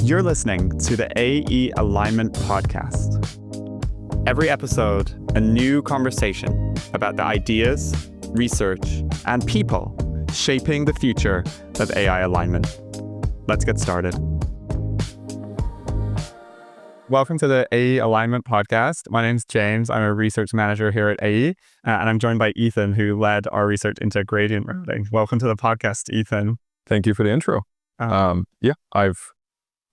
You're listening to the AE Alignment Podcast. Every episode, a new conversation about the ideas, research, and people shaping the future of AI alignment. Let's get started. Welcome to the AE Alignment Podcast. My name's James. I'm a research manager here at AE, and I'm joined by Ethan, who led our research into gradient routing. Welcome to the podcast, Ethan. Thank you for the intro. I've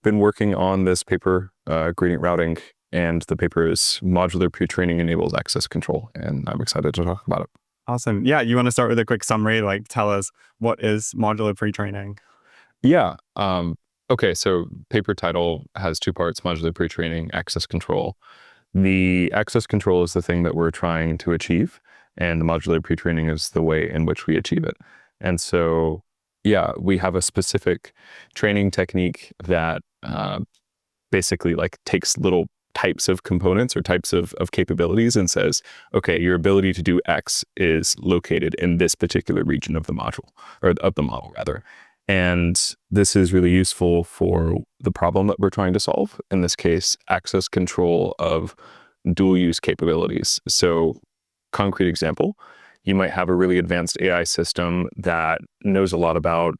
been working on this paper, gradient routing, and the paper is Modular Pre-training Enables Access Control, and I'm excited to talk about it. Awesome. Yeah, you want to start with a quick summary, like tell us what is modular pre-training? Yeah. Okay, so paper title has two parts, modular pre-training, access control. The access control is the thing that we're trying to achieve, and the modular pre-training is the way in which we achieve it. And so, yeah, we have a specific training technique that basically like takes little types of components or types of capabilities and says, okay, your ability to do X is located in this particular region of the module, or of the model rather. And this is really useful for the problem that we're trying to solve. In this case, access control of dual use capabilities. So concrete example, you might have a really advanced AI system that knows a lot about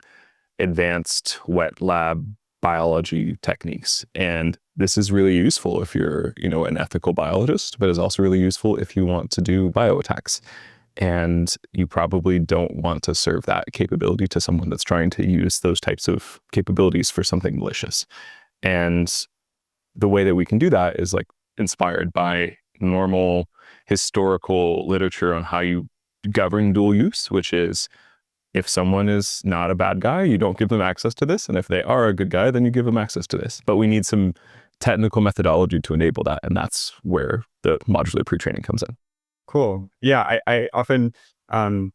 advanced wet lab biology techniques. And this is really useful if you're, an ethical biologist, but is also really useful if you want to do bioattacks. And you probably don't want to serve that capability to someone that's trying to use those types of capabilities for something malicious. And the way that we can do that is like inspired by normal historical literature on how you govern dual use, which is if someone is not a bad guy, you don't give them access to this. And if they are a good guy, then you give them access to this. But we need some technical methodology to enable that. And that's where the modular pre-training comes in. Cool. Yeah, I often, when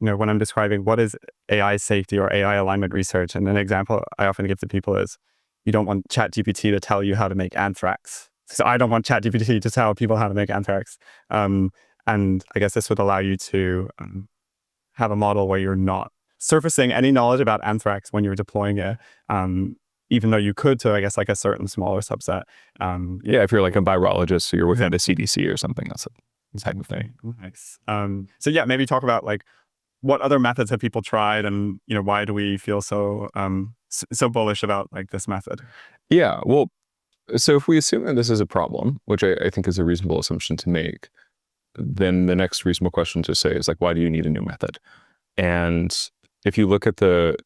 I'm describing what is AI safety or AI alignment research, and an example I often give to people is you don't want ChatGPT to tell you how to make anthrax. So I don't want ChatGPT to tell people how to make anthrax. And I guess this would allow you to have a model where you're not surfacing any knowledge about anthrax when you're deploying it, even though you could to, I guess, like a certain smaller subset. If you're like a virologist, so you're within a CDC or something, that's a type of thing. Nice. So yeah, maybe talk about like what other methods have people tried, and why do we feel so so bullish about like this method? Yeah, well, so if we assume that this is a problem, which I think is a reasonable assumption to make, then the next reasonable question to say is like, why do you need a new method? And if you look at the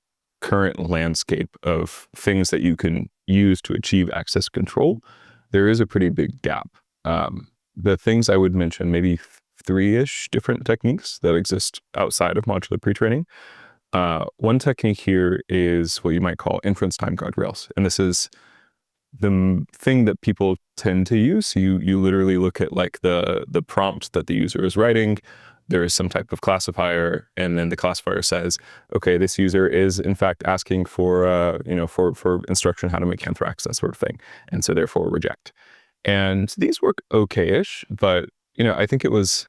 current landscape of things that you can use to achieve access control, there is a pretty big gap. The things I would mention, maybe 3-ish different techniques that exist outside of modular pre-training. One technique here is what you might call inference-time guardrails. And this is the thing that people tend to use. You literally look at like the prompt that the user is writing. There is some type of classifier, and then the classifier says, okay, this user is in fact asking for for instruction how to make anthrax, that sort of thing. And so therefore reject. And these work okay-ish, but I think it was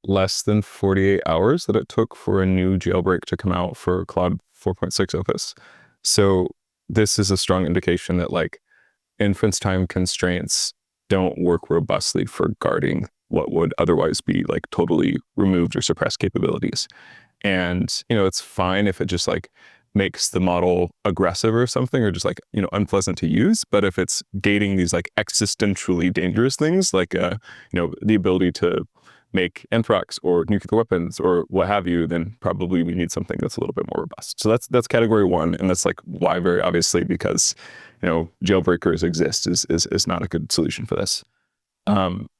less than 48 hours that it took for a new jailbreak to come out for Claude 4.6 Opus. So this is a strong indication that like inference time constraints don't work robustly for guarding what would otherwise be like totally removed or suppressed capabilities. And it's fine if it just like makes the model aggressive or something, or just like unpleasant to use. But if it's gating these like existentially dangerous things, like the ability to make anthrax or nuclear weapons or what have you, then probably we need something that's a little bit more robust. So that's category one, and that's like why, very obviously, because jailbreakers exist is not a good solution for this.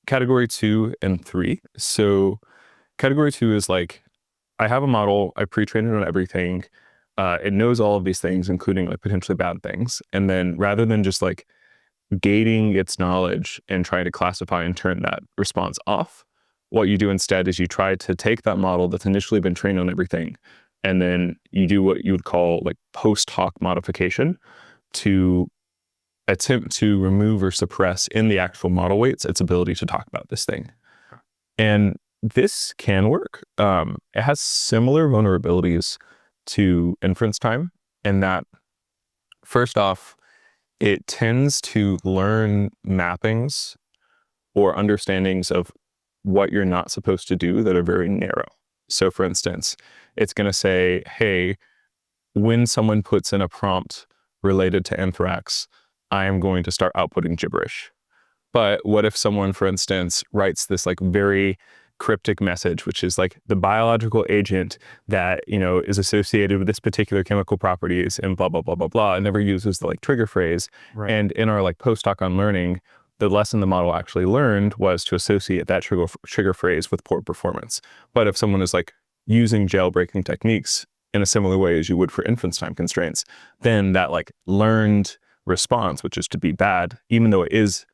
Category 2 and 3. So category 2 is like, I have a model, I pre-trained it on everything. It knows all of these things, including like potentially bad things. And then rather than just like gating its knowledge and trying to classify and turn that response off, what you do instead is you try to take that model that's initially been trained on everything, and then you do what you would call like post hoc modification to attempt to remove or suppress in the actual model weights its ability to talk about this thing. And this can work. It has similar vulnerabilities to inference time, in that first off, it tends to learn mappings or understandings of what you're not supposed to do that are very narrow. So for instance, it's going to say, hey, when someone puts in a prompt related to anthrax, I am going to start outputting gibberish. But what if someone, for instance, writes this like very cryptic message, which is like the biological agent that, you know, is associated with this particular chemical properties and blah, blah, blah, blah, blah, and never uses the like trigger phrase. Right. And in our like post-hoc unlearning, the lesson the model actually learned was to associate that trigger phrase with poor performance. But if someone is like using jailbreaking techniques in a similar way as you would for inference-time constraints, then that like learned response, which is to be bad, even though it is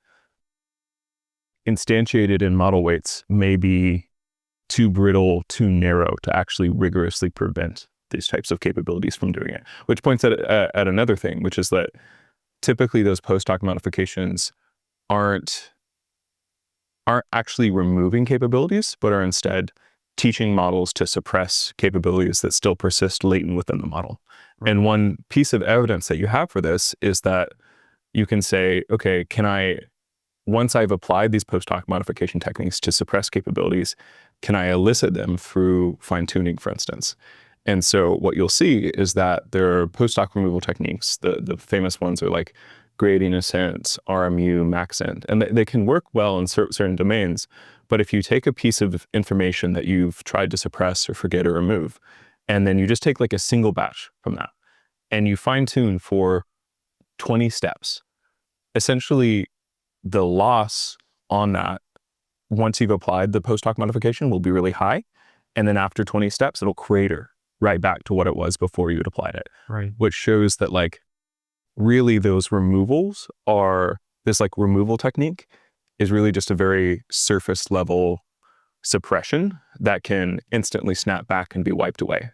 instantiated in model weights, may be too brittle, too narrow to actually rigorously prevent these types of capabilities from doing it. Which points at another thing, which is that typically those post-hoc modifications aren't actually removing capabilities, but are instead teaching models to suppress capabilities that still persist latent within the model. Right. And one piece of evidence that you have for this is that you can say, okay, once I've applied these post-hoc modification techniques to suppress capabilities, can I elicit them through fine-tuning, for instance? And so what you'll see is that there are post-hoc removal techniques. The famous ones are like gradient ascent, RMU, MaxEnt, and they can work well in certain domains. But if you take a piece of information that you've tried to suppress or forget or remove, and then you just take like a single batch from that, and you fine-tune for 20 steps, essentially the loss on that, once you've applied the post-hoc modification, will be really high. And then after 20 steps, it'll crater right back to what it was before you had applied it. Right. Which shows that like really those removals are, this like removal technique is really just a very surface level suppression that can instantly snap back and be wiped away,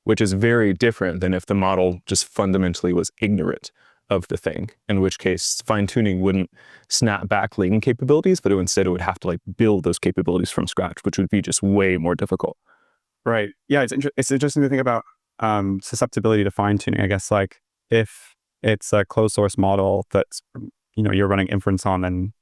which is very different than if the model just fundamentally was ignorant of the thing, in which case fine-tuning wouldn't snap back latent capabilities, but instead it would have to like build those capabilities from scratch, which would be just way more difficult. Right. Yeah, it's interesting to think about susceptibility to fine-tuning. I guess like if it's a closed source model that's, you know, you're running inference on and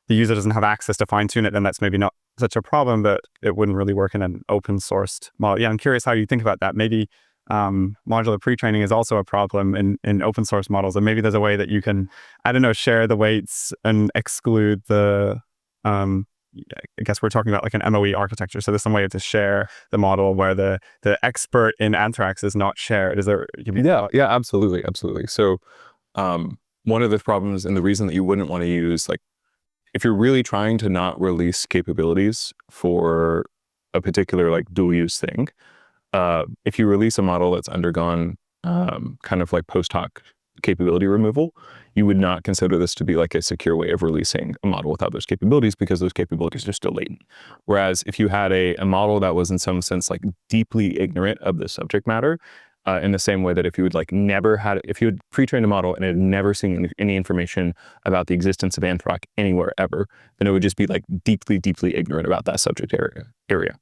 the user doesn't have access to fine-tune it, then that's maybe not such a problem, but it wouldn't really work in an open sourced model. Yeah, I'm curious how you think about that. Maybe modular pre-training is also a problem in open source models, and maybe there's a way that you can, I don't know, share the weights and exclude the I guess we're talking about like an MOE architecture. So there's some way to share the model where the expert in anthrax is not shared. Is there? Yeah, absolutely. So one of the problems and the reason that you wouldn't want to use, like, if you're really trying to not release capabilities for a particular like dual use thing, if you release a model that's undergone kind of like post hoc capability removal, you would not consider this to be like a secure way of releasing a model without those capabilities, because those capabilities are still latent. Whereas if you had a model that was in some sense like deeply ignorant of the subject matter, in the same way that if you would like if you had pre-trained a model and it had never seen any information about the existence of anthropic anywhere ever, then it would just be like deeply, deeply ignorant about that subject area.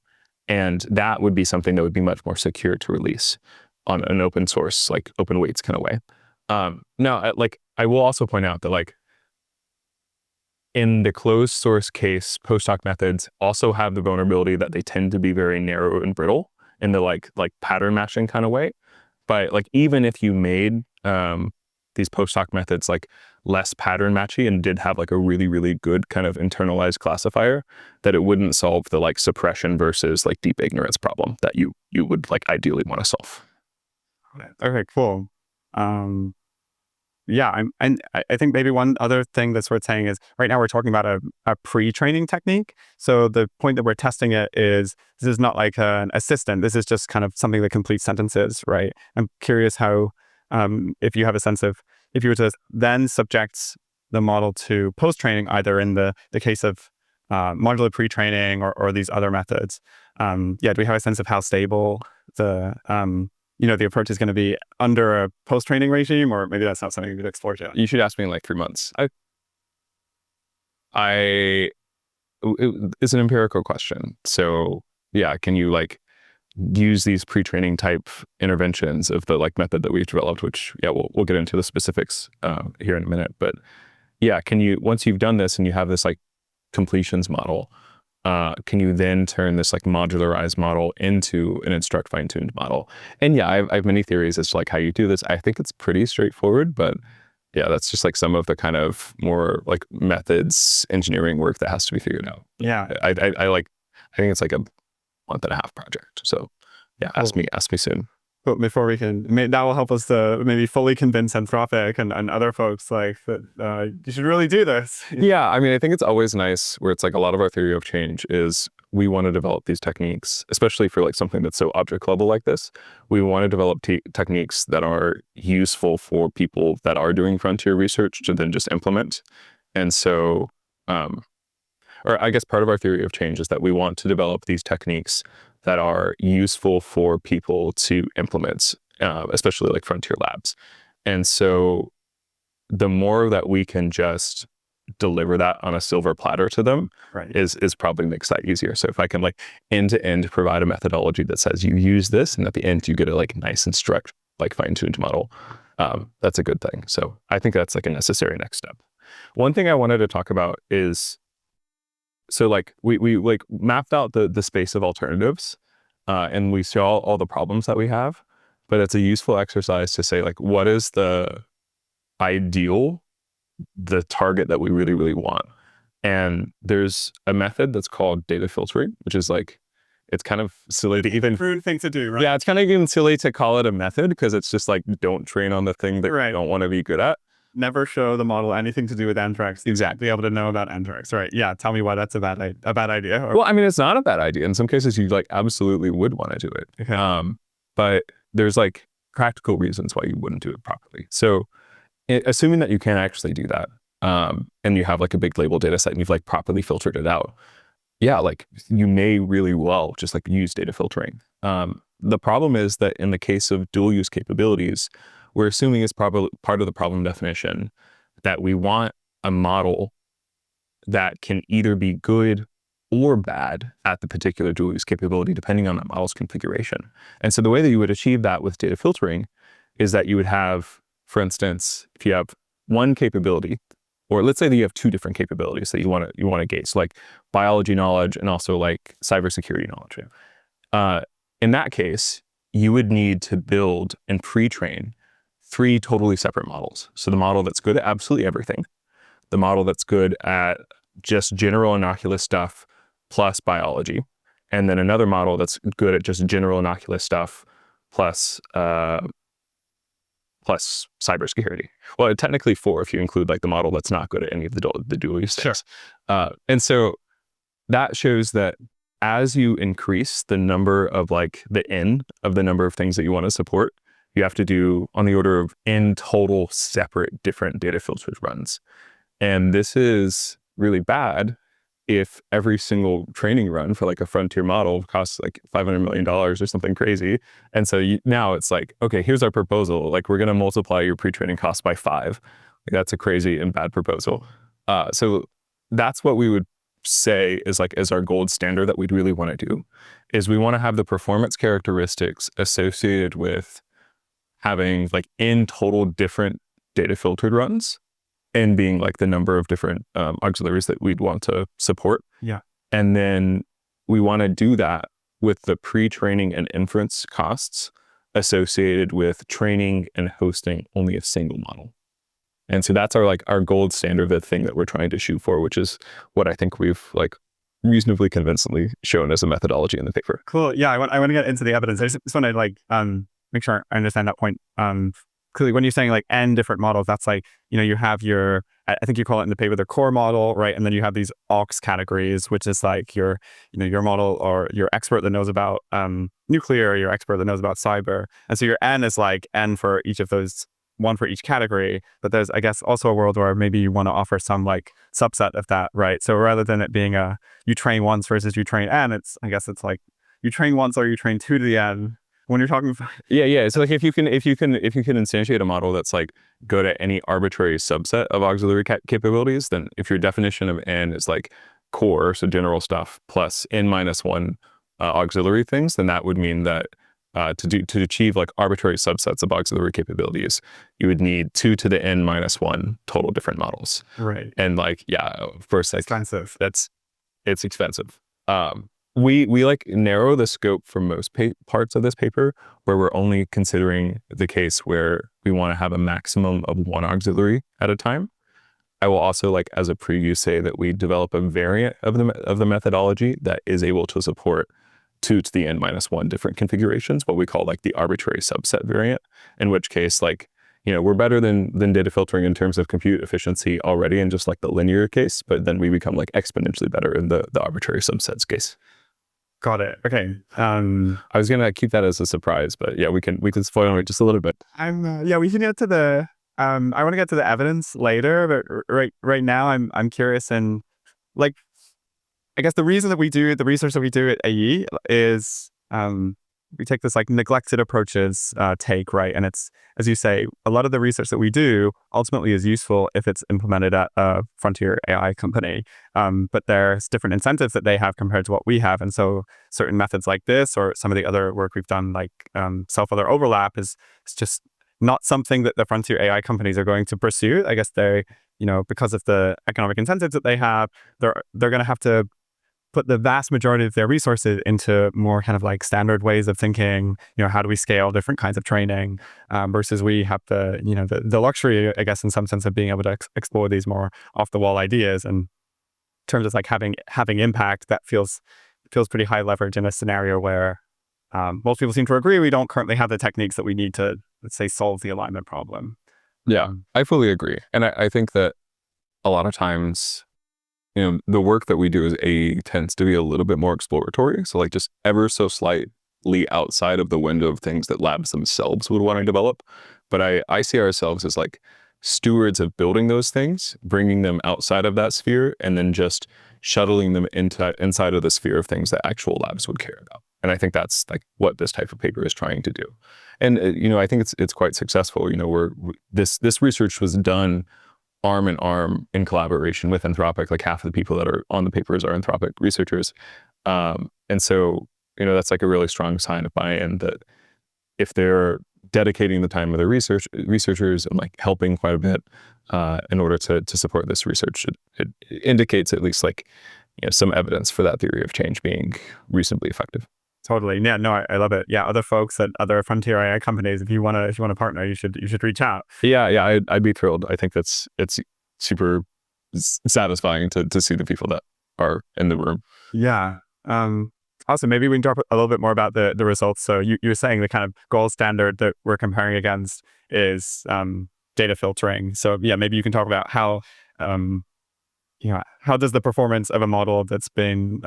And that would be something that would be much more secure to release on an open source, like open weights kind of way. Now, like, I will also point out that like in the closed source case, post hoc methods also have the vulnerability that they tend to be very narrow and brittle in the like pattern matching kind of way. But like, even if you made these post hoc methods like less pattern matchy and did have like a really, really good kind of internalized classifier, that it wouldn't solve the like suppression versus like deep ignorance problem that you would like ideally want to solve. Okay, cool. Yeah, I think maybe one other thing that's worth saying is right now we're talking about a pre-training technique. So the point that we're testing it is this is not like an assistant. This is just kind of something that completes sentences, right? I'm curious how, if you have a sense of, if you were to then subject the model to post-training, either in the case of modular pre-training or these other methods, do we have a sense of how stable the the approach is going to be under a post-training regime, or maybe that's not something you could explore yet? You should ask me in like 3 months. It's an empirical question. So yeah, can you like use these pre-training type interventions of the like method that we've developed, which we'll get into the specifics here in a minute. But yeah, once you've done this and you have this like completions model, can you then turn this like modularized model into an instruct fine-tuned model? And yeah, I have many theories as to like how you do this. I think it's pretty straightforward, but yeah, that's just like some of the kind of more like methods engineering work that has to be figured out. Yeah. I think it's like a month-and-a-half project. So yeah, ask me soon. But before we can, that will help us to maybe fully convince Anthropic and other folks like that you should really do this. Yeah, I mean, I think it's always nice where it's like a lot of our theory of change is we want to develop these techniques, especially for like something that's so object level like this. We want to develop techniques that are useful for people that are doing frontier research to then just implement. And so, or I guess part of our theory of change is that we want to develop these techniques that are useful for people to implement, especially like frontier labs. And so the more that we can just deliver that on a silver platter to them is probably makes that easier. So if I can like end to end provide a methodology that says you use this and at the end you get a like nice instruct like fine-tuned model, that's a good thing. So I think that's like a necessary next step. One thing I wanted to talk about is, so like we like mapped out the space of alternatives and we saw all the problems that we have, but it's a useful exercise to say like, what is the ideal, the target that we really, really want? And there's a method that's called data filtering, which is like, it's kind of silly to even... Rude thing to do, right? Yeah, it's kind of even silly to call it a method because it's just like, don't train on the thing that you don't want to be good at. Never show the model anything to do with anthrax. Exactly. Be able to know about anthrax, right? Yeah, tell me why that's a bad idea. Well, I mean, it's not a bad idea. In some cases, you like absolutely would want to do it. Okay. But there's like practical reasons why you wouldn't do it properly. So assuming that you can actually do that, and you have like a big label data set and you've like properly filtered it out, yeah, like you may really well just like use data filtering. The problem is that in the case of dual use capabilities, we're assuming it's probably part of the problem definition that we want a model that can either be good or bad at the particular dual use capability, depending on that model's configuration. And so the way that you would achieve that with data filtering is that you would have, for instance, if you have one capability, or let's say that you have two different capabilities that you want to gauge, so like biology knowledge and also like cybersecurity knowledge. In that case, you would need to build and pre-train 3 totally separate models. So the model that's good at absolutely everything, the model that's good at just general innocuous stuff plus biology, and then another model that's good at just general innocuous stuff plus cybersecurity. Well, technically 4 if you include like the model that's not good at any of the dual use things. Sure. And so that shows that as you increase the number of like the n of the number of things that you want to support, you have to do on the order of n total separate different data filters runs. And this is really bad if every single training run for like a frontier model costs like $500 million or something crazy. And so now it's like, okay, here's our proposal. Like we're going to multiply your pre-training costs by 5. Like, that's a crazy and bad proposal. So that's what we would say is like as our gold standard that we'd really want to do, is we want to have the performance characteristics associated with having like in total different data filtered runs and being like the number of different auxiliaries that we'd want to support. Yeah. And then we want to do that with the pre-training and inference costs associated with training and hosting only a single model. And so that's our gold standard, the thing that we're trying to shoot for, which is what I think we've like reasonably convincingly shown as a methodology in the paper. Cool. Yeah, I want to get into the evidence. I just want to like make sure I understand that point. Clearly, when you're saying like n different models, that's like, you have your, I think you call it in the paper, the core model, right? And then you have these aux categories, which is like your model or your expert that knows about nuclear, or your expert that knows about cyber. And so your n is like n for each of those, one for each category. But there's, I guess, also a world where maybe you want to offer some like subset of that, right? So rather than it being you train once versus you train n, I guess it's like you train once or you train 2 to the n. When you're talking about... Yeah. So like if you can instantiate a model that's like good at any arbitrary subset of auxiliary capabilities, then if your definition of n is like core, so general stuff, plus n minus 1 auxiliary things, then that would mean that to achieve like arbitrary subsets of auxiliary capabilities, you would need 2 to the n minus 1 total different models. Right. And like, yeah, of course, like, Expensive. it's expensive. We like narrow the scope for most parts of this paper, where we're only considering the case where we want to have a maximum of 1 auxiliary at a time. I will also, like, as a preview, say that we develop a variant of the methodology that is able to support 2 to the n minus 1 different configurations, what we call like the arbitrary subset variant, in which case, like, we're better than data filtering in terms of compute efficiency already in just like the linear case, but then we become like exponentially better in the arbitrary subsets case. Got it. Okay. I was gonna keep that as a surprise, but yeah, we can spoil it just a little bit. Yeah, we can get to the I want to get to the evidence later, but right now I'm curious, and like, I guess the reason that we do the research that we do at AE is we take this like neglected approaches take, right? And it's, as you say, a lot of the research that we do ultimately is useful if it's implemented at a frontier AI company. But there's different incentives that they have compared to what we have. And so certain methods like this, or some of the other work we've done, like self-other overlap, is just not something that the frontier AI companies are going to pursue. I guess they, because of the economic incentives that they have, they're going to have to put the vast majority of their resources into more kind of like standard ways of thinking. How do we scale different kinds of training, versus we have the luxury, I guess, in some sense, of being able to explore these more off the wall ideas. And in terms of like having impact, that feels pretty high leverage in a scenario where most people seem to agree we don't currently have the techniques that we need to, let's say, solve the alignment problem. Yeah, I fully agree. And I think that a lot of times, the work that we do as AE tends to be a little bit more exploratory. So like just ever so slightly outside of the window of things that labs themselves would want to develop. But I see ourselves as like stewards of building those things, bringing them outside of that sphere, and then just shuttling them inside of the sphere of things that actual labs would care about. And I think that's like what this type of paper is trying to do. And I think it's quite successful. This research was done arm in arm in collaboration with Anthropic. Like half of the people that are on the papers are Anthropic researchers. And so, that's like a really strong sign of buy-in, that if they're dedicating the time of their researchers and like helping quite a bit in order to support this research, it indicates at least like, some evidence for that theory of change being reasonably effective. Totally. Yeah, no, I love it. Yeah, other folks at other frontier AI companies, if you want to partner, you should reach out. Yeah, I'd be thrilled. I think it's super satisfying to see the people that are in the room. Yeah. Also, maybe we can talk a little bit more about the results. So you're saying the kind of gold standard that we're comparing against is data filtering. So yeah, maybe you can talk about how how does the performance of a model that's been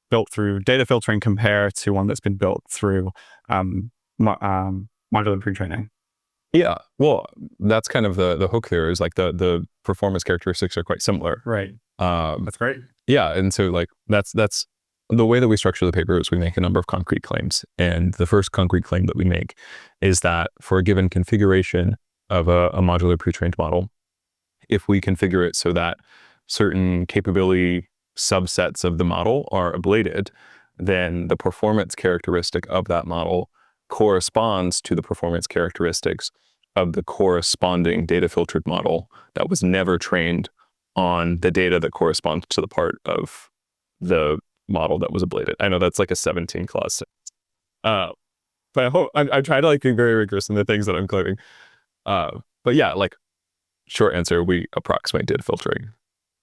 built through data filtering compare to one that's been built through modular pre-training? Yeah, well, that's kind of the hook there, is like the performance characteristics are quite similar. Right. That's great. Yeah, and so like that's the way that we structure the paper is we make a number of concrete claims. And the first concrete claim that we make is that for a given configuration of a modular pre-trained model, if we configure it so that certain capability subsets of the model are ablated, then the performance characteristic of that model corresponds to the performance characteristics of the corresponding data filtered model that was never trained on the data that corresponds to the part of the model that was ablated. I know that's like a 17 clause. But I hope I try to like be very rigorous in the things that I'm claiming. But yeah, like short answer, we approximate data filtering.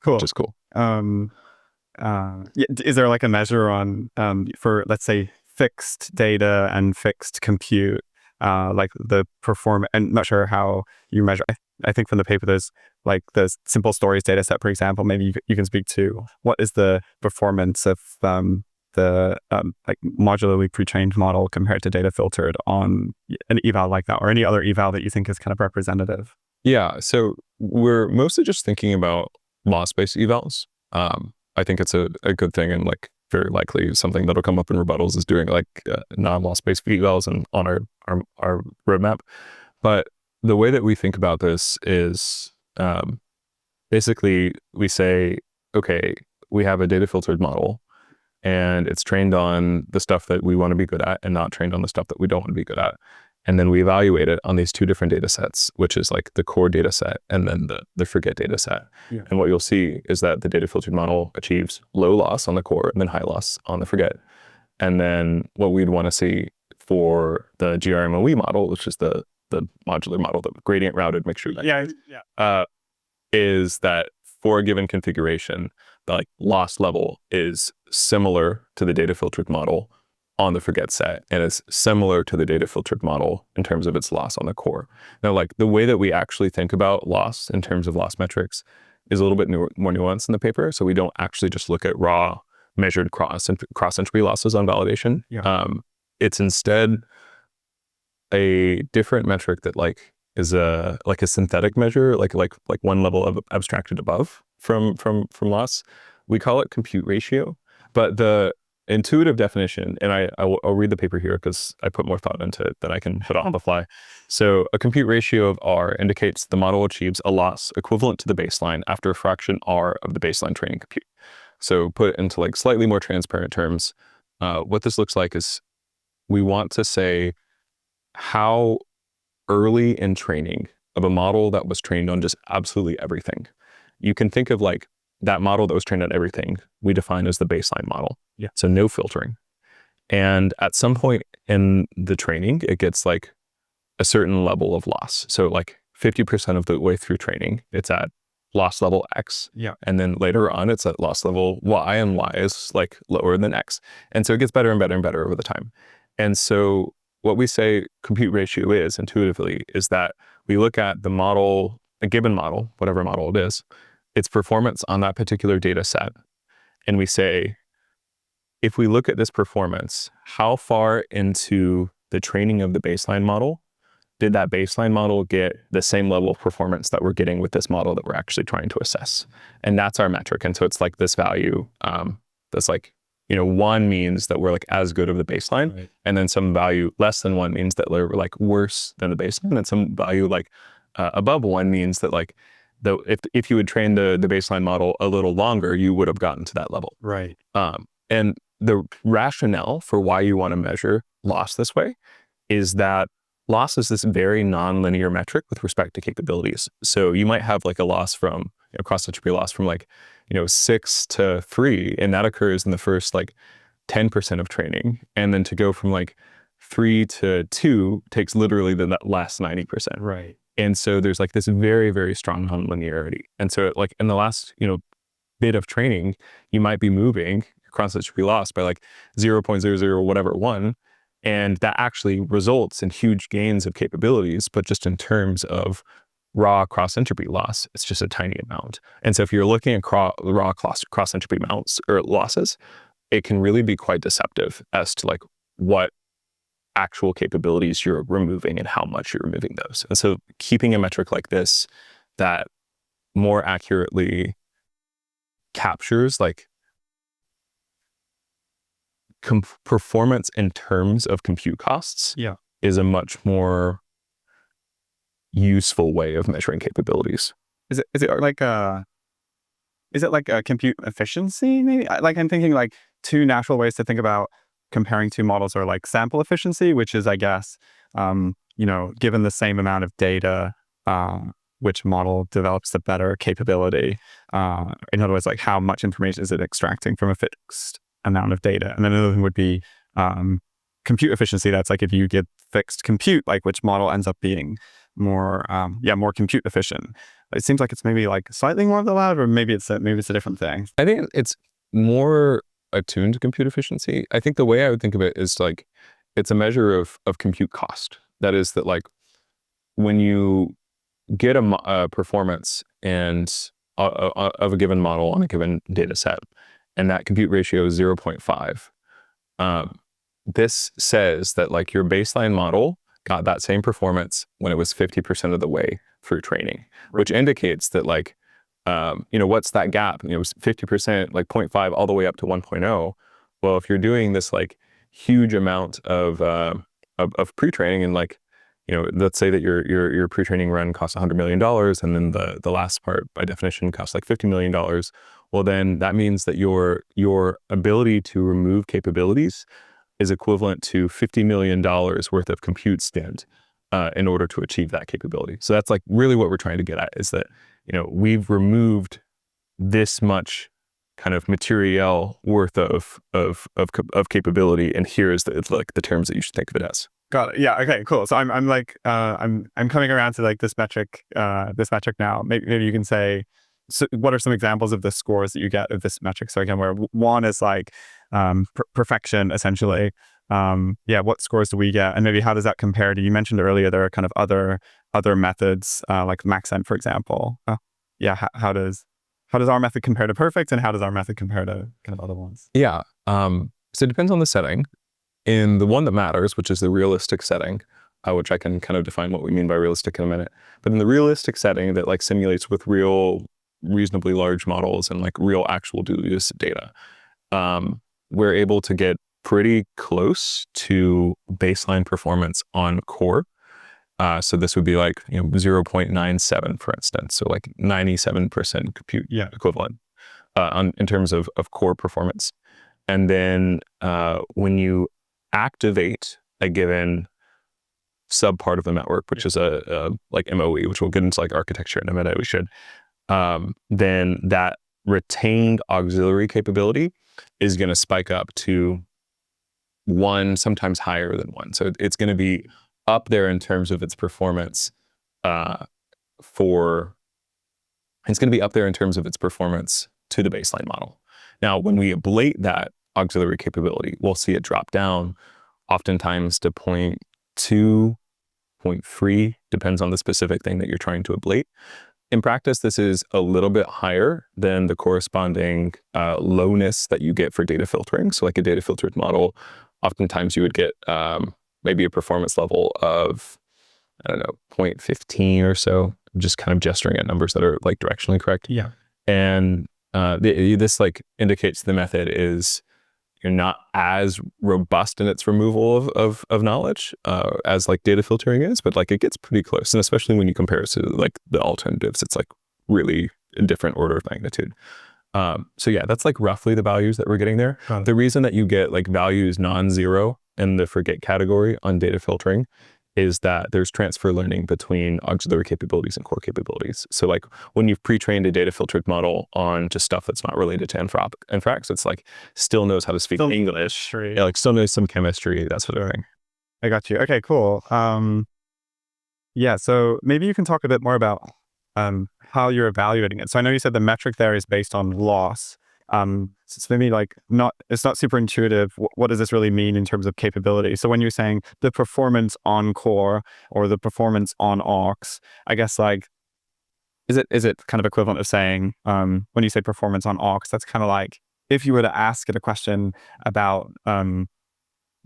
Cool. Which is cool. Is there like a measure on for, let's say, fixed data and fixed compute, like the performance? I'm not sure how you measure. I think from the paper there's like the simple stories data set, for example. Maybe you can speak to what is the performance of the like modularly pre-trained model compared to data filtered on an eval like that, or any other eval that you think is kind of representative. Yeah, so we're mostly just thinking about loss-based evals. I think it's a good thing, and like very likely something that'll come up in rebuttals is doing like non-loss-based evals and on our roadmap. But the way that we think about this is basically we say, okay, we have a data filtered model. and it's trained on the stuff that we want to be good at and not trained on the stuff that we don't want to be good at. And then we evaluate it on these two different data sets, which is like the core data set and then the forget data set. Yeah. And what you'll see is that the data filtered model achieves low loss on the core and then high loss on the forget. And then what we'd want to see for the GRMOE model, which is the modular model, the gradient routed mixture, is that for a given configuration, the like loss level is similar to the data filtered model on the forget set, and is similar to the data filtered model in terms of its loss on the core. Now, like the way that we actually think about loss in terms of loss metrics is a little bit more nuanced in the paper. So we don't actually just look at raw measured cross entropy losses on validation. Yeah. It's instead a different metric that like is a synthetic measure, like one level of abstracted above from loss. We call it compute ratio, but the intuitive definition, and I'll read the paper here because I put more thought into it than I can put on the fly. So a compute ratio of R indicates the model achieves a loss equivalent to the baseline after a fraction R of the baseline training compute. So put it into like slightly more transparent terms, what this looks like is we want to say how early in training of a model that was trained on just absolutely everything. You can think of like that model that was trained on everything, we define as the baseline model. Yeah. So no filtering. And at some point in the training, it gets like a certain level of loss. So like 50% of the way through training, it's at loss level X. Yeah. And then later on, it's at loss level Y, and Y is like lower than X. And so it gets better and better and better over the time. And so what we say compute ratio is intuitively is that we look at the model, a given model, whatever model it is, its performance on that particular data set. And we say, if we look at this performance, how far into the training of the baseline model did that baseline model get the same level of performance that we're getting with this model that we're actually trying to assess? And that's our metric. And so it's like this value that's like, 1 means that we're like as good of the baseline. Right. And then some value less than 1 means that we're like worse than the baseline. And some value like above 1 means that like if you would train the baseline model a little longer, you would have gotten to that level. Right. And the rationale for why you want to measure loss this way is that loss is this very nonlinear metric with respect to capabilities. So you might have like a loss from cross entropy loss from like 6 to 3, and that occurs in the first like 10% of training, and then to go from like 3 to 2 takes literally the last 90%. Right. And so there's like this very, very strong nonlinearity. And so like in the last bit of training, you might be moving cross entropy loss by like 0.00 whatever 1. And that actually results in huge gains of capabilities, but just in terms of raw cross entropy loss, it's just a tiny amount. And so if you're looking at raw cross entropy amounts or losses, it can really be quite deceptive as to like what actual capabilities you're removing and how much you're removing those. And so keeping a metric like this that more accurately captures like performance in terms of compute costs is a much more useful way of measuring capabilities. Is it like a compute efficiency maybe? Like I'm thinking like 2 natural ways to think about comparing 2 models are like sample efficiency, which is I guess given the same amount of data, which model develops the better capability. In other words, like how much information is it extracting from a fixed amount of data. And then another thing would be compute efficiency. That's like if you get fixed compute, like which model ends up being more compute efficient. It seems like it's maybe like slightly more of the latter, or maybe it's a different thing. I think it's more attuned to compute efficiency. I think the way I would think of it is like it's a measure of compute cost. That is that like when you get a performance and of a given model on a given data set, and that compute ratio is 0.5. This says that like your baseline model got that same performance when it was 50% of the way through training, which indicates that like, what's that gap? It was 50%, like 0.5 all the way up to 1.0. Well, if you're doing this like huge amount of pre-training and like let's say that your pre-training run costs $100 million, and then the last part by definition costs like $50 million. Well, then that means that your ability to remove capabilities is equivalent to $50 million worth of compute spend in order to achieve that capability. So that's like really what we're trying to get at, is that, we've removed this much kind of material worth of capability, and here is the terms that you should think of it as. Got it. Yeah. Okay. Cool. So I'm like I'm coming around to like this metric now. Maybe you can say, so what are some examples of the scores that you get of this metric? So again, where one is like perfection essentially. What scores do we get, and maybe how does that compare to? You mentioned earlier there are kind of other methods like MaxEnt, for example. How does our method compare to perfect, and how does our method compare to kind of other ones? Yeah. So it depends on the setting. In the one that matters, which is the realistic setting, which I can kind of define what we mean by realistic in a minute. But in the realistic setting that like simulates with real, reasonably large models and like real actual dual use data, we're able to get pretty close to baseline performance on core. So this would be like 0.97, for instance. So like 97% compute equivalent in terms of core performance. And then when you activate a given subpart of the network, which is a like MOE, which we'll get into like architecture in a minute, we should, then that retained auxiliary capability is going to spike up to 1, sometimes higher than 1. So it's going to be up there in terms of its performance to the baseline model. Now, when we ablate that auxiliary capability, we'll see it drop down oftentimes to 0.2, 0.3, depends on the specific thing that you're trying to ablate. In practice, this is a little bit higher than the corresponding lowness that you get for data filtering. So like a data filtered model, oftentimes you would get maybe a performance level of, 0.15 or so. I'm just kind of gesturing at numbers that are like directionally correct. Yeah. And this like indicates the method is not as robust in its removal of knowledge as like data filtering is, but like it gets pretty close. And especially when you compare it to like the alternatives, it's like really a different order of magnitude. So yeah, that's like roughly the values that we're getting there. The reason that you get like values non-zero in the forget category on data filtering is that there's transfer learning between auxiliary capabilities and core capabilities. So like when you've pre-trained a data filtered model on just stuff that's not related to Anthropic, it's like still knows how to speak English, like still knows some chemistry, that sort of thing. I got you. Okay, cool. So maybe you can talk a bit more about how you're evaluating it. So I know you said the metric there is based on loss. So it's maybe like it's not super intuitive. What does this really mean in terms of capability? So when you're saying the performance on core or the performance on aux, I guess like, is it kind of equivalent of saying, when you say performance on aux, that's kind of like if you were to ask it a question about,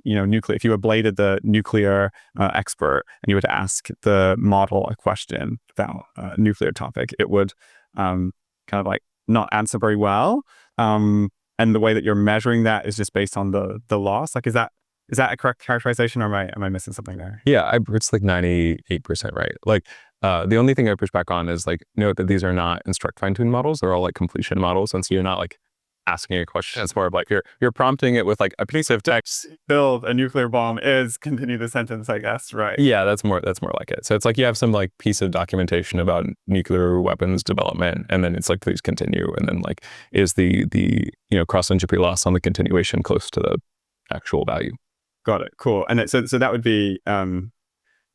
nuclear, if you ablated the nuclear expert and you were to ask the model a question about a nuclear topic, it would kind of like not answer very well. And the way that you're measuring that is just based on the loss. Like, is that a correct characterization, or am I missing something there? Yeah, it's like 98% right. Like the only thing I push back on is like, note that these are not instruct fine-tune models. They're all like completion models. And so you're not like asking a question. It's more of like you're prompting it with like a piece of text. Build a nuclear bomb is continue the sentence, I guess, right? Yeah, that's more like it. So it's like you have some like piece of documentation about nuclear weapons development, and then it's like please continue, and then like is the cross entropy loss on the continuation close to the actual value. Got it. Cool. And so that would be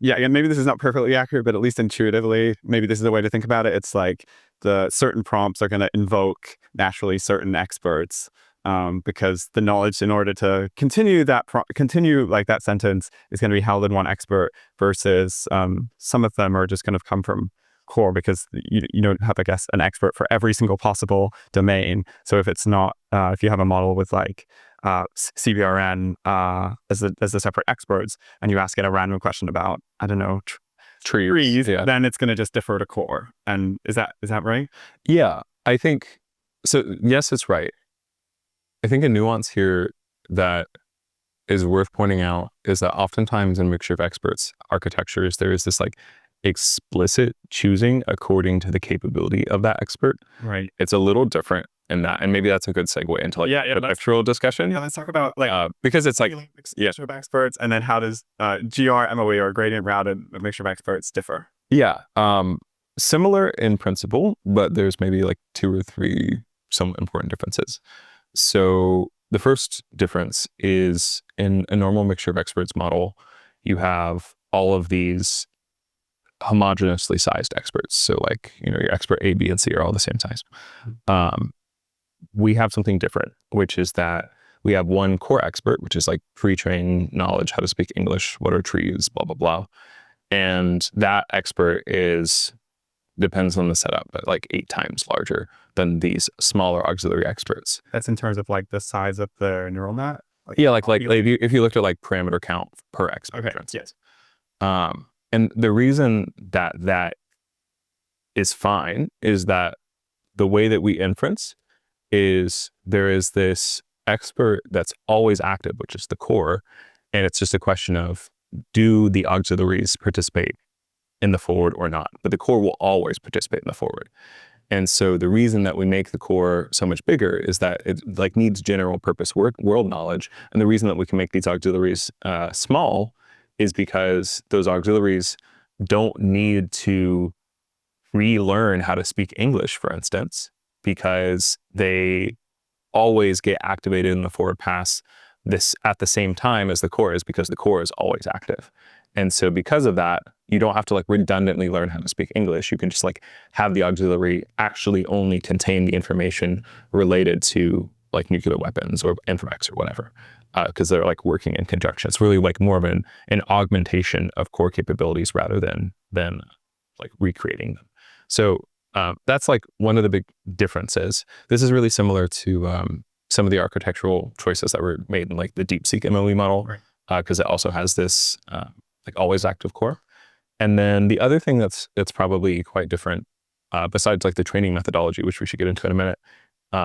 maybe this is not perfectly accurate, but at least intuitively, maybe this is the way to think about it. It's like the certain prompts are going to invoke naturally certain experts, because the knowledge in order to continue like that sentence is going to be held in one expert, versus some of them are just going to come from core, because you don't have, I guess, an expert for every single possible domain. So if it's not, if you have a model with like CBRN as the separate experts, and you ask it a random question about, I don't know, trees, then it's going to just defer to core. And is that right? Yeah, I think so. Yes, it's right. I think a nuance here that is worth pointing out is that oftentimes in mixture of experts architectures, there is this like explicit choosing according to the capability of that expert. Right. It's a little different in that, and maybe that's a good segue into like the architectural discussion. Yeah, let's talk about like because it's like mixture of experts, and then how does GR, MOE, or gradient routed mixture of experts differ? Yeah, similar in principle, but there's maybe like 2 or 3 some important differences. So the first difference is in a normal mixture of experts model, you have all of these homogeneously sized experts. So like, your expert A, B, and C are all the same size. We have something different, which is that we have one core expert, which is like pre-trained knowledge, how to speak English, what are trees, blah, blah, blah. And that expert depends on the setup, but like 8 times larger than these smaller auxiliary experts. That's in terms of like the size of the neural net? Like if you looked at like parameter count per expert. Okay, yes. And the reason that is fine is that the way that we inference is there is this expert that's always active, which is the core. And it's just a question of, do the auxiliaries participate in the forward or not? But the core will always participate in the forward. And so the reason that we make the core so much bigger is that it like needs general purpose world knowledge. And the reason that we can make these auxiliaries small is because those auxiliaries don't need to relearn how to speak English, for instance, because they always get activated in the forward pass this at the same time as the core is, because the core is always active. And so because of that, you don't have to like redundantly learn how to speak English. You can just like have the auxiliary actually only contain the information related to like nuclear weapons or Anthropic or whatever, because they're like working in conjunction. It's really like more of an augmentation of core capabilities rather than like recreating them. So that's like one of the big differences. This is really similar to some of the architectural choices that were made in like the DeepSeek MOE model, because it also has this like always active core. And then the other thing that's probably quite different, besides like the training methodology, which we should get into in a minute,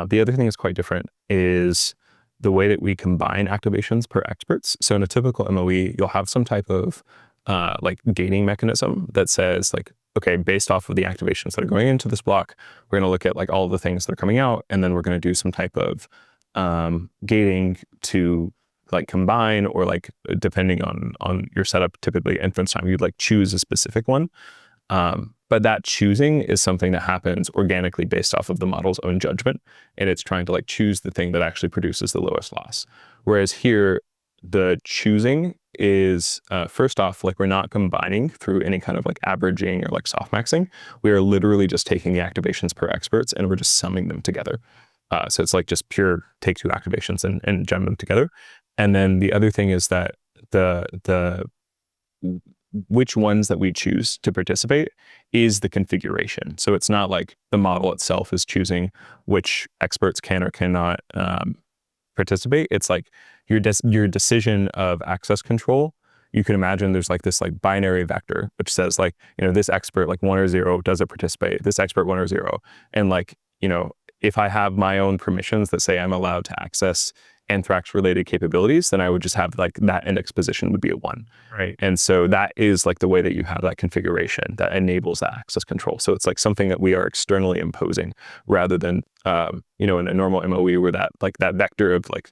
the other thing that's quite different is the way that we combine activations per experts. So in a typical MOE, you'll have some type of like gating mechanism that says like, okay, based off of the activations that are going into this block, we're going to look at like all of the things that are coming out, and then we're going to do some type of gating to like combine, or like depending on your setup, typically Inference-time, you'd like choose a specific one. But that choosing is something that happens organically based off of the model's own judgment, and it's trying to like choose the thing that actually produces the lowest loss. Whereas here, the choosing is first off, like we're not combining through any kind of like averaging or like softmaxing. We are literally just taking the activations per experts and we're just summing them together. So it's like just pure take 2 activations and jam them together. And then the other thing is that the which ones that we choose to participate is the configuration. So it's not like the model itself is choosing which experts can or cannot participate. It's like your decision of access control. You can imagine there's like this like binary vector, which says like, this expert like 1 or 0, does it participate? This expert 1 or 0. And like, if I have my own permissions that say I'm allowed to access Anthrax related capabilities, then I would just have like that index position would be a 1. Right. And so that is like the way that you have that configuration that enables that access control. So it's like something that we are externally imposing rather than, in a normal MOE where that vector of like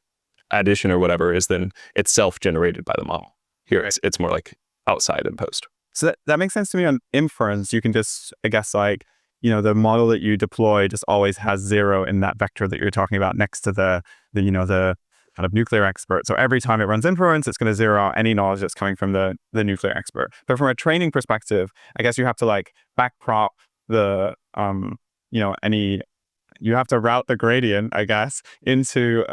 addition or whatever is then itself generated by the model. Here, it's more like outside imposed. So that makes sense to me on inference. You can just, I guess, like, the model that you deploy just always has 0 in that vector that you're talking about next to the kind of nuclear expert. So every time it runs inference, it's going to 0 out any knowledge that's coming from the nuclear expert. But from a training perspective, I guess you have to like backprop the, you have to route the gradient, I guess, into,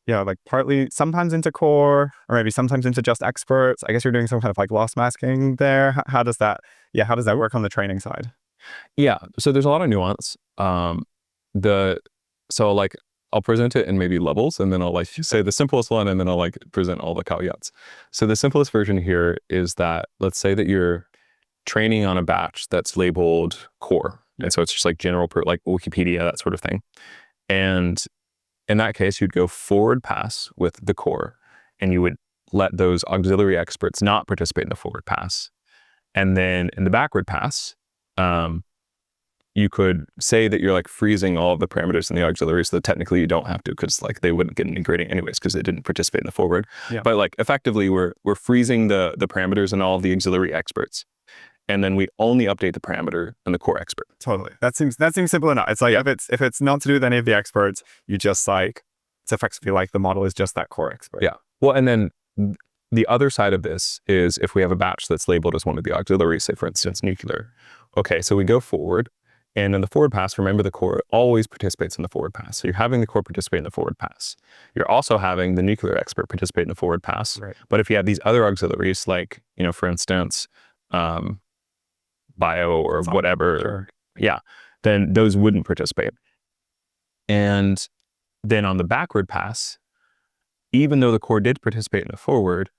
like partly sometimes into core, or maybe sometimes into just experts. I guess you're doing some kind of like loss masking there. How does that work on the training side? Yeah, so there's a lot of nuance. So like I'll present it in maybe levels, and then I'll like say the simplest one, and then I'll like present all the caveats. So the simplest version here is that, let's say that you're training on a batch that's labeled core. And so it's just like general, like Wikipedia, that sort of thing. And in that case, you'd go forward pass with the core. and you would let those auxiliary experts not participate in the forward pass. And then in the backward pass, you could say that you're like freezing all of the parameters in the auxiliary so that technically you don't have to, because like they wouldn't get any grading anyways because they didn't participate in the forward. Yeah. But like effectively we're freezing the parameters and all of the auxiliary experts. And then we only update the parameter and the core expert. Totally. That seems simple enough. It's like if it's not to do with any of the experts, you just like, it's effectively like the model is just that core expert. Yeah. Well, and then the other side of this is if we have a batch that's labeled as one of the auxiliaries, say for instance, nuclear. Okay, so we go forward, and in the forward pass, remember the core always participates in the forward pass. So you're having the core participate in the forward pass. You're also having the nuclear expert participate in the forward pass. Right. But if you have these other auxiliaries, like, for instance, bio or whatever, Sure. yeah, then those wouldn't participate. And then on the backward pass, even though the core did participate in the forward,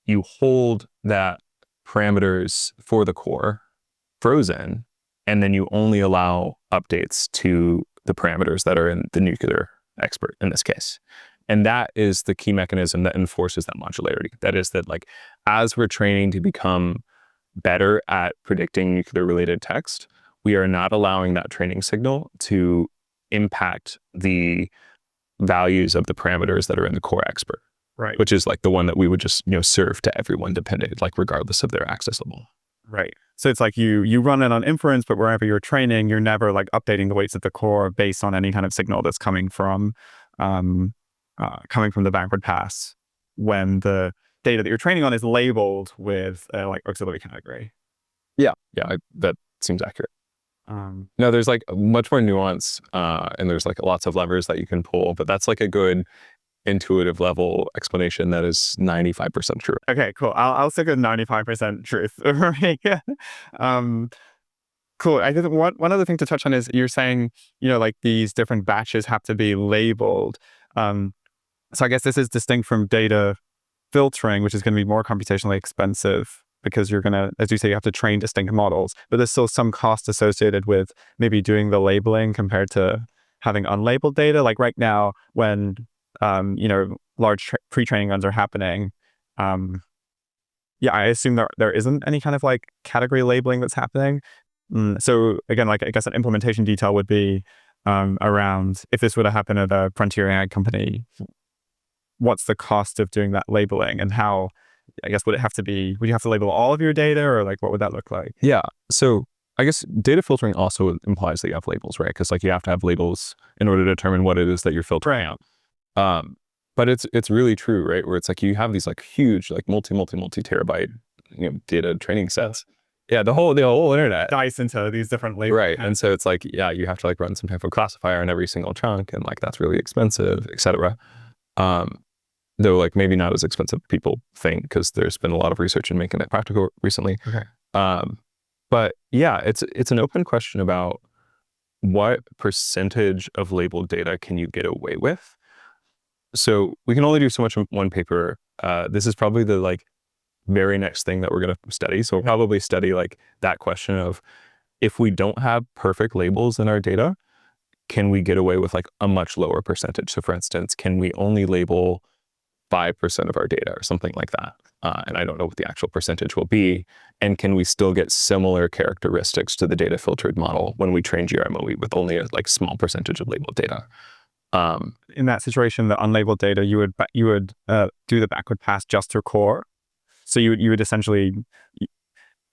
you hold that parameters for the core frozen, and then you only allow updates to the parameters that are in the nuclear expert in this case. And that is the key mechanism that enforces that modularity. That is that, like, as we're training to become better at predicting nuclear related text, we are not allowing that training signal to impact the values of the parameters that are in the core expert. Right. Which is like the one that we would just, serve to everyone dependent, like regardless of their access level. Right. So it's like you run it on inference, but wherever you're training, you're never like updating the weights of the core based on any kind of signal that's coming from the backward pass when the data that you're training on is labeled with like auxiliary category. Yeah. Yeah. That seems accurate. No, there's like much more nuance, and there's like lots of levers that you can pull, but that's like a good intuitive level explanation that is 95% true. Okay, cool. I'll stick with 95% truth. Cool. I think one other thing to touch on is you're saying, like these different batches have to be labeled. So I guess this is distinct from data filtering, which is going to be more computationally expensive because you're going to, as you say, you have to train distinct models, but there's still some cost associated with maybe doing the labeling compared to having unlabeled data. Like right now, when large pre-training runs are happening. I assume there isn't any kind of like category labeling that's happening. So again, like I guess an implementation detail would be around if this were to happen at a frontier AI company, what's the cost of doing that labeling, and how, I guess, would you have to label all of your data, or like what would that look like? Yeah. So I guess data filtering also implies that you have labels, right? Because like you have to have labels in order to determine what it is that you're filtering out. But it's really true, right? Where it's like you have these like huge, like multi terabyte, data training sets. Yeah, the whole internet Dice into these different labels. Right. And so it's like, yeah, you have to like run some type of classifier on every single chunk, and like that's really expensive, etc. Though like maybe not as expensive people think, because there's been a lot of research in making it practical recently. Okay. But yeah, it's an open question about what percentage of labeled data can you get away with. So we can only do so much in one paper. This is probably the like very next thing that we're going to study. So we'll probably study like that question of, if we don't have perfect labels in our data, can we get away with like a much lower percentage? So for instance, can we only label 5% of our data or something like that? And I don't know what the actual percentage will be. And can we still get similar characteristics to the data filtered model when we train GRMOE with only a like small percentage of labeled data? In that situation, the unlabeled data, you would do the backward pass just to core. So you would essentially,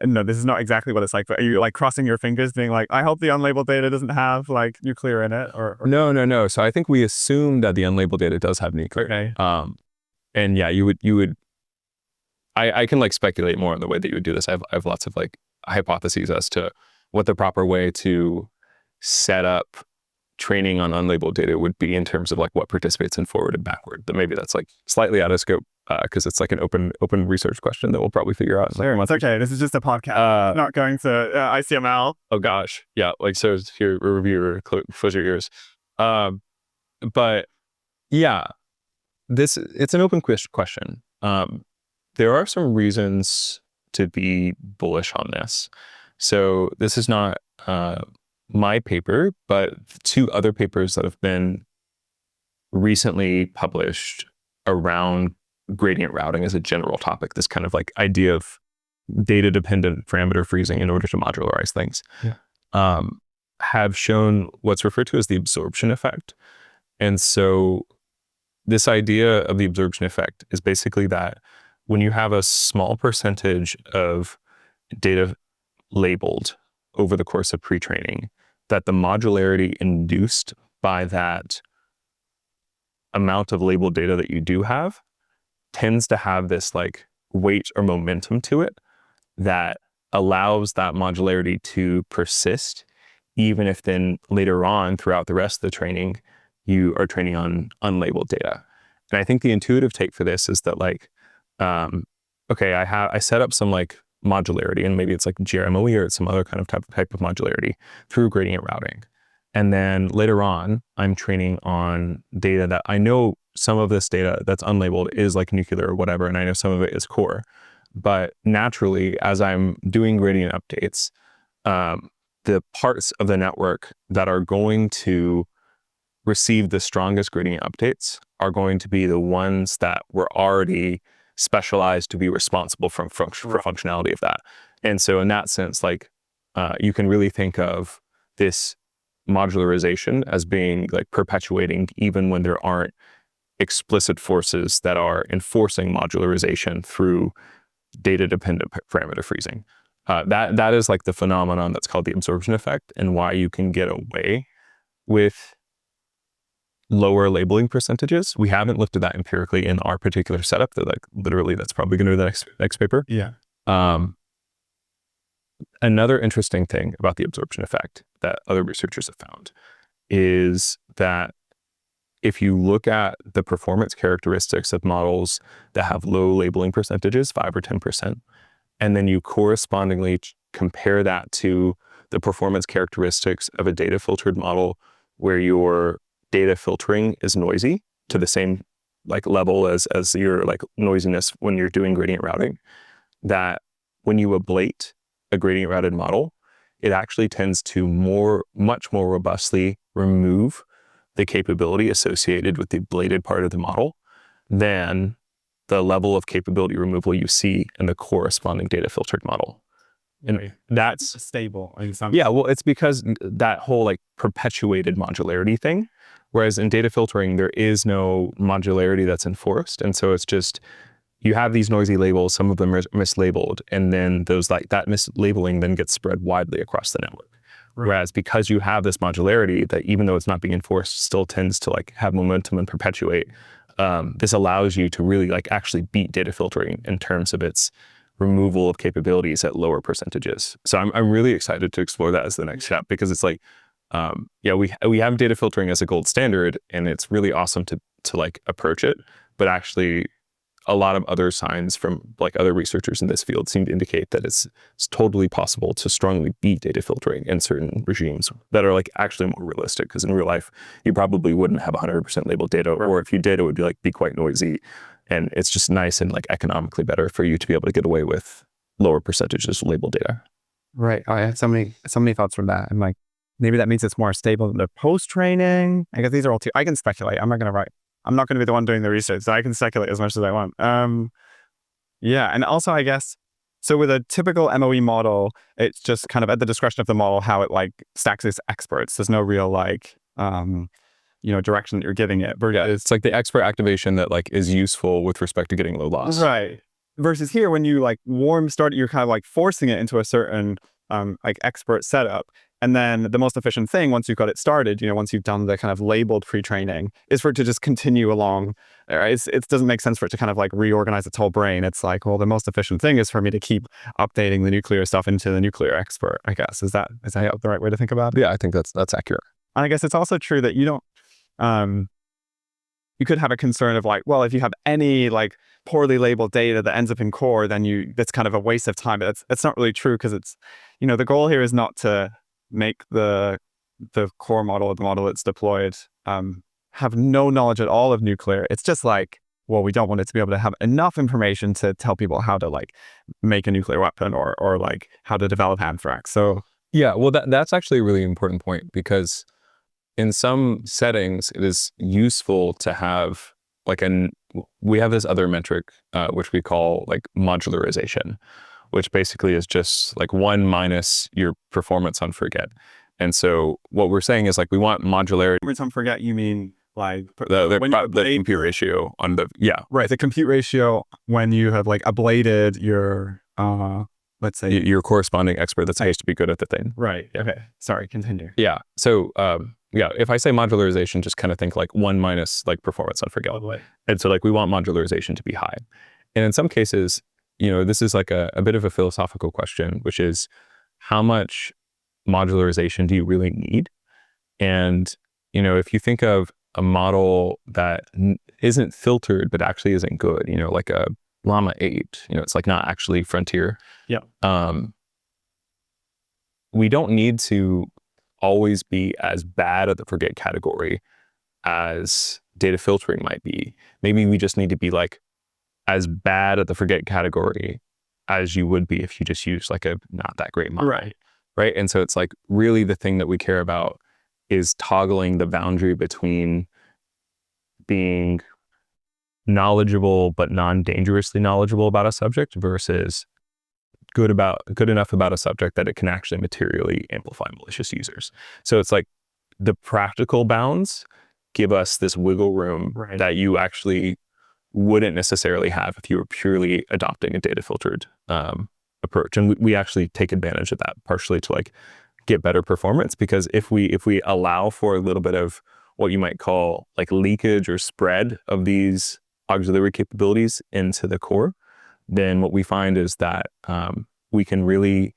no, this is not exactly what it's like, but are you like crossing your fingers being like, I hope the unlabeled data doesn't have like nuclear in it, or... No. So I think we assume that the unlabeled data does have nuclear. Okay. And yeah, you would, I can like speculate more on the way that you would do this. I have lots of like hypotheses as to what the proper way to set up training on unlabeled data would be in terms of like what participates in forward and backward. But maybe that's like slightly out of scope, because it's like an open research question that we'll probably figure out. Sure, it's okay. This is just a podcast. Not going to ICML. Oh gosh, yeah. Like, so here, reviewer, close your ears. But yeah, it's an open question. There are some reasons to be bullish on this. So this is not my paper, but 2 other papers that have been recently published around gradient routing as a general topic, this kind of like idea of data-dependent parameter freezing in order to modularize things, have shown what's referred to as the absorption effect. And so this idea of the absorption effect is basically that when you have a small percentage of data labeled over the course of pre-training, that the modularity induced by that amount of labeled data that you do have tends to have this like weight or momentum to it that allows that modularity to persist, even if then later on throughout the rest of the training, you are training on unlabeled data. And I think the intuitive take for this is that like, okay, I set up some like modularity, and maybe it's like GRMOE or it's some other kind of type of modularity through gradient routing. And then later on, I'm training on data that I know some of this data that's unlabeled is like nuclear or whatever, and I know some of it is core. But naturally, as I'm doing gradient updates, the parts of the network that are going to receive the strongest gradient updates are going to be the ones that were already specialized to be responsible for functionality of that. And so in that sense, like you can really think of this modularization as being like perpetuating even when there aren't explicit forces that are enforcing modularization through data-dependent parameter freezing. That is like the phenomenon that's called the absorption effect, and why you can get away with lower labeling percentages. We haven't looked at that empirically in our particular setup. That like literally, that's probably going to be the next paper. Yeah. Another interesting thing about the absorption effect that other researchers have found is that if you look at the performance characteristics of models that have low labeling percentages, 5 or 10%, and then you correspondingly compare that to the performance characteristics of a data filtered model where your data filtering is noisy to the same like level as your like noisiness when you're doing gradient routing, that when you ablate a gradient routed model, it actually tends to much more robustly remove the capability associated with the ablated part of the model than the level of capability removal you see in the corresponding data filtered model. And that's stable in some. Yeah, well, it's because that whole like perpetuated modularity thing, whereas in data filtering, there is no modularity that's enforced. And so it's just, you have these noisy labels, some of them are mislabeled, and then those like that mislabeling then gets spread widely across the network. Right. Whereas because you have this modularity that even though it's not being enforced, still tends to like have momentum and perpetuate, this allows you to really like actually beat data filtering in terms of its removal of capabilities at lower percentages. So I'm really excited to explore that as the next step, because it's like, we have data filtering as a gold standard, and it's really awesome to like approach it, but actually a lot of other signs from like other researchers in this field seem to indicate that it's totally possible to strongly beat data filtering in certain regimes that are like actually more realistic. Because in real life, you probably wouldn't have 100% labeled data, or if you did, it would be quite noisy. And it's just nice and like economically better for you to be able to get away with lower percentages of labeled data. Right. I have so many thoughts from that. I'm like, maybe that means it's more stable than the post-training. I guess these are all I can speculate. I'm not going to be the one doing the research, so I can speculate as much as I want. Yeah. And also, I guess, so with a typical MOE model, it's just kind of at the discretion of the model how it like stacks its experts. There's no real like, direction that you're giving it. Yeah, it's like the expert activation that like is useful with respect to getting low loss. Right. Versus here, when you like warm start, you're kind of like forcing it into a certain like expert setup. And then the most efficient thing, once you've got it started, once you've done the kind of labeled pre-training, is for it to just continue along. Right? It doesn't make sense for it to kind of like reorganize its whole brain. It's like, well, the most efficient thing is for me to keep updating the nuclear stuff into the nuclear expert, I guess. Is that the right way to think about it? Yeah, I think that's accurate. And I guess it's also true that you don't, you could have a concern of like, well, if you have any like poorly labeled data that ends up in core, then that's kind of a waste of time. But it's not really true, because it's, the goal here is not to make the core model or the model that's deployed have no knowledge at all of nuclear. It's just like, well, we don't want it to be able to have enough information to tell people how to like make a nuclear weapon or like how to develop anthrax. So yeah, well, that's actually a really important point, because in some settings, it is useful to have like we have this other metric, which we call like modularization, which basically is just like 1 minus your performance on forget. And so what we're saying is like, we want modularity. Performance on forget, you mean like The compute ratio on the, right. The compute ratio when you have like ablated your, let's say your corresponding expert that's supposed to be good at the thing. Right. Okay. Sorry. Continue. Yeah. So, if I say modularization, just kind of think like 1 minus like performance on forget. And so like, we want modularization to be high. And in some cases, this is like a bit of a philosophical question, which is how much modularization do you really need? And, if you think of a model that isn't filtered, but actually isn't good, like a Llama 8, it's like not actually frontier. Yeah. We don't need to always be as bad at the forget category as data filtering might be. Maybe we just need to be like as bad at the forget category as you would be if you just use like a not that great model. Right. And so it's like really the thing that we care about is toggling the boundary between being knowledgeable but non-dangerously knowledgeable about a subject versus good enough about a subject that it can actually materially amplify malicious users. So it's like the practical bounds give us this wiggle room that you actually wouldn't necessarily have if you were purely adopting a data filtered approach. And we actually take advantage of that partially to like get better performance, because if we allow for a little bit of what you might call like leakage or spread of these auxiliary capabilities into the core, then what we find is that we can really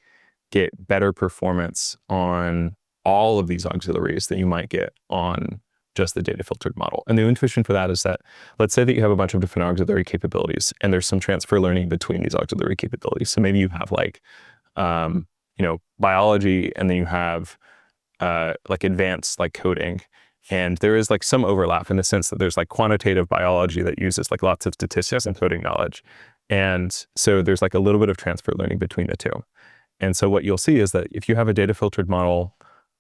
get better performance on all of these auxiliaries than you might get on just the data filtered model. And the intuition for that is that, let's say that you have a bunch of different auxiliary capabilities and there's some transfer learning between these auxiliary capabilities. So maybe you have like, biology, and then you have like advanced like coding. And there is like some overlap in the sense that there's like quantitative biology that uses like lots of statistics and coding knowledge. And so there's like a little bit of transfer learning between the two. And so what you'll see is that if you have a data filtered model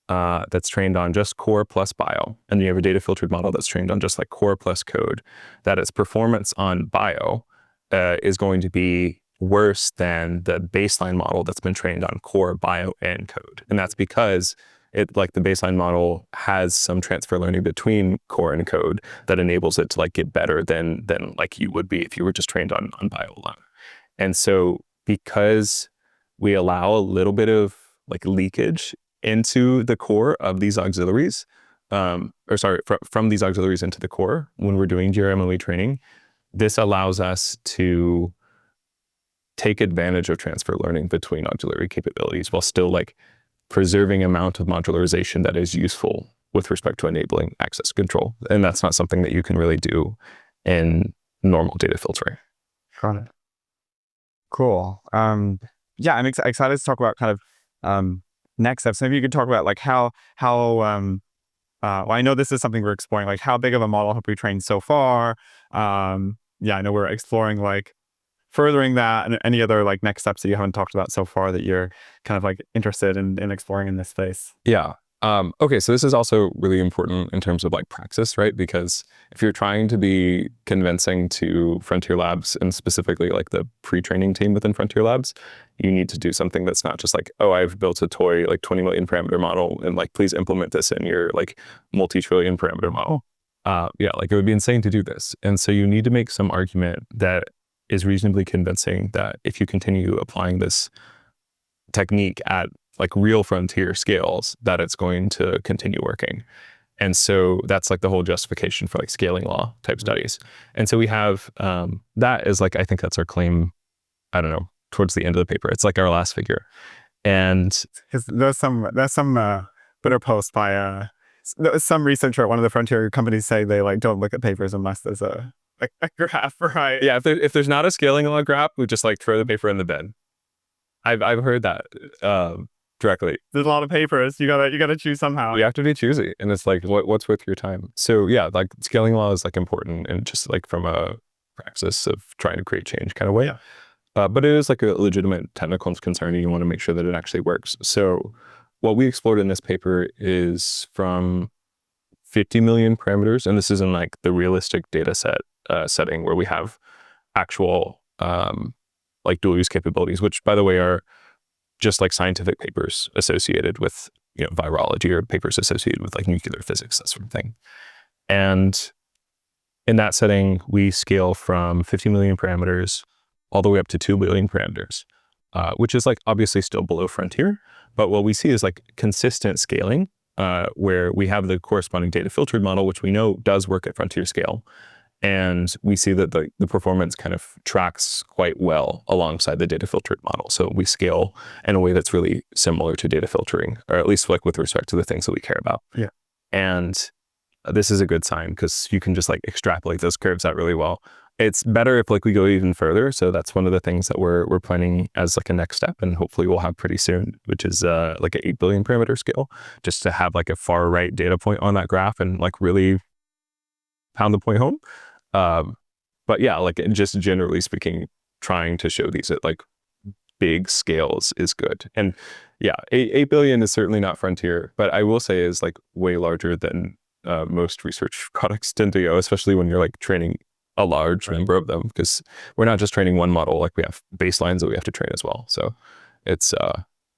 that's trained on just core plus bio, and you have a data filtered model that's trained on just like core plus code, that its performance on bio is going to be worse than the baseline model that's been trained on core, bio, and code. And that's because the baseline model has some transfer learning between core and code that enables it to like get better than like you would be if you were just trained on bio alone. And so because we allow a little bit of like leakage into the core of these auxiliaries, from these auxiliaries into the core when we're doing GRMOE training, this allows us to take advantage of transfer learning between auxiliary capabilities while still like preserving amount of modularization that is useful with respect to enabling access control. And that's not something that you can really do in normal data filtering. Got it. Cool. Yeah, I'm excited to talk about kind of next steps. Maybe you could talk about like how well, I know this is something we're exploring, like how big of a model have we trained so far? Yeah, I know we're exploring like furthering that, and any other like next steps that you haven't talked about so far that you're kind of like interested in exploring in this space. Yeah. Okay, so this is also really important in terms of like praxis, right? Because if you're trying to be convincing to Frontier Labs, and specifically like the pre-training team within Frontier Labs, you need to do something that's not just like, oh, I've built a toy like 20 million parameter model and like, please implement this in your like multi-trillion parameter model. Yeah, like it would be insane to do this. And so you need to make some argument that is reasonably convincing that if you continue applying this technique at like real frontier scales, that it's going to continue working. And so that's like the whole justification for like scaling law type studies. And so we have, that is like, I think that's our claim, I don't know, towards the end of the paper. It's like our last figure. And there's some Twitter post by some researcher at one of the frontier companies say they like don't look at papers unless there's a graph, right? Yeah, if there's not a scaling law graph, we just like throw the paper in the bin. I've heard that directly. There's a lot of papers. You gotta choose somehow. You have to be choosy, and it's like what's worth your time. So yeah, like scaling law is like important, and just like from a praxis of trying to create change kind of way. Yeah. But it is like a legitimate technical concern, and you want to make sure that it actually works. So what we explored in this paper is from 50 million parameters, and this is in like the realistic data set setting where we have actual like dual use capabilities, which by the way are just like scientific papers associated with, you know, virology or papers associated with like nuclear physics, that sort of thing. And in that setting, we scale from 50 million parameters all the way up to 2 billion parameters, which is like obviously still below frontier. But what we see is like consistent scaling, where we have the corresponding data filtered model, which we know does work at frontier scale. And we see that the performance kind of tracks quite well alongside the data filtered model. So we scale in a way that's really similar to data filtering, or at least like with respect to the things that we care about. Yeah. And this is a good sign because you can just like extrapolate those curves out really well. It's better if like we go even further. So that's one of the things that we're planning as like a next step, and hopefully we'll have pretty soon, which is like an 8 billion parameter scale, just to have like a far right data point on that graph and like really pound the point home. But yeah, like just generally speaking, trying to show these at like big scales is good. And yeah, 8 billion is certainly not frontier, but I will say is like way larger than most research products tend to go, especially when you're like training a large number of them, because we're not just training one model, like we have baselines that we have to train as well. So it's,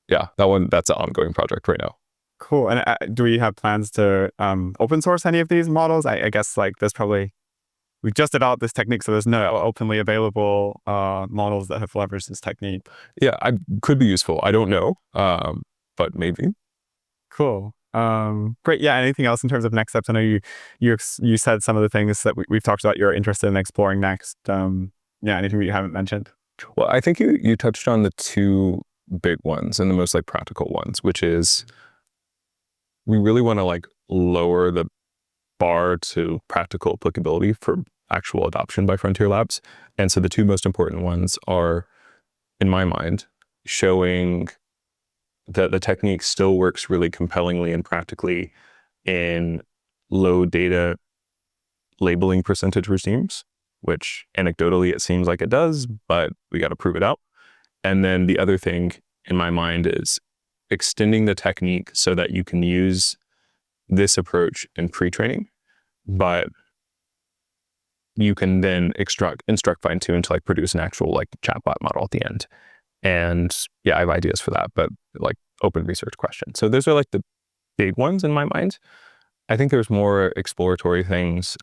yeah, that's an ongoing project right now. Cool. And do we have plans to open source any of these models? I guess like there's probably, we've just developed this technique, so there's no openly available models that have leveraged this technique. Yeah, could be useful. I don't know, but maybe. Cool. Great. Yeah. Anything else in terms of next steps? I know you said some of the things that we've talked about you're interested in exploring next. Yeah. Anything that you haven't mentioned? Well, I think you touched on the two big ones and the most like practical ones, which is we really want to like lower the bar to practical applicability for actual adoption by frontier labs. And so the two most important ones are, in my mind, showing that the technique still works really compellingly and practically in low data labeling percentage regimes, which anecdotally it seems like it does, but we got to prove it out. And then the other thing in my mind is extending the technique so that you can use this approach in pre-training, but you can then instruct fine-tune to like produce an actual like chatbot model at the end. And yeah, I have ideas for that, but like open research questions. So those are like the big ones in my mind. I think there's more exploratory things,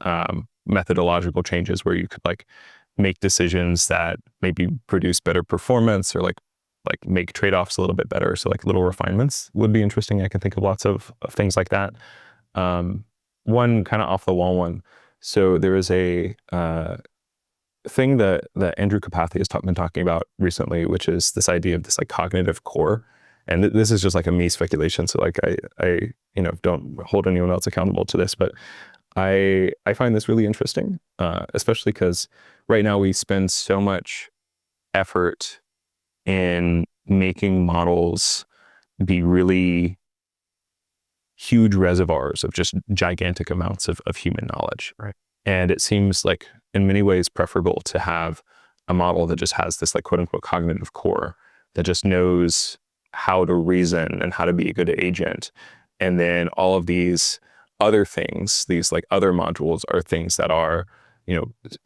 methodological changes where you could like make decisions that maybe produce better performance or like make trade-offs a little bit better. So like little refinements would be interesting. I can think of lots of things like that. One kind of off the wall one. So there is a thing that Andrew Kapathy has been talking about recently, which is this idea of this like cognitive core. And this is just like a me speculation. So like I don't hold anyone else accountable to this, but I find this really interesting, especially because right now we spend so much effort in making models be really huge reservoirs of just gigantic amounts of human knowledge. Right. And it seems like in many ways preferable to have a model that just has this like quote unquote cognitive core that just knows how to reason and how to be a good agent. And then all of these other things, these like other modules are things that are,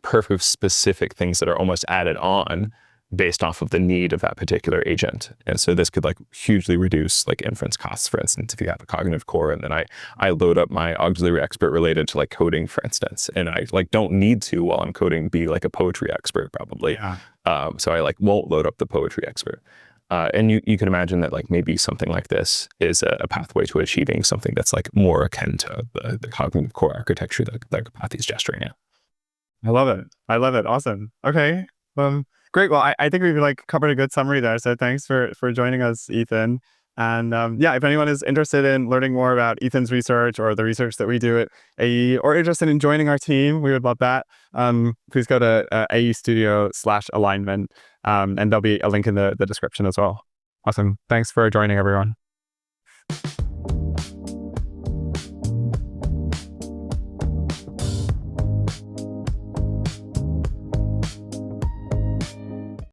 purpose specific things that are almost added on based off of the need of that particular agent. And so this could like hugely reduce like inference costs, for instance, if you have a cognitive core and then I load up my auxiliary expert related to like coding, for instance, and I like don't need to, while I'm coding, be like a poetry expert probably. Yeah. So I like won't load up the poetry expert. And you can imagine that like maybe something like this is a pathway to achieving something that's like more akin to the cognitive core architecture that Kapathy's gesturing at. I love it. I love it. Awesome. Okay. Great. Well, I think we've like covered a good summary there. So thanks for joining us, Ethan. And yeah, if anyone is interested in learning more about Ethan's research or the research that we do at AE, or interested in joining our team, we would love that. Please go to AE Studio/alignment, and there'll be a link in the description as well. Awesome. Thanks for joining, everyone.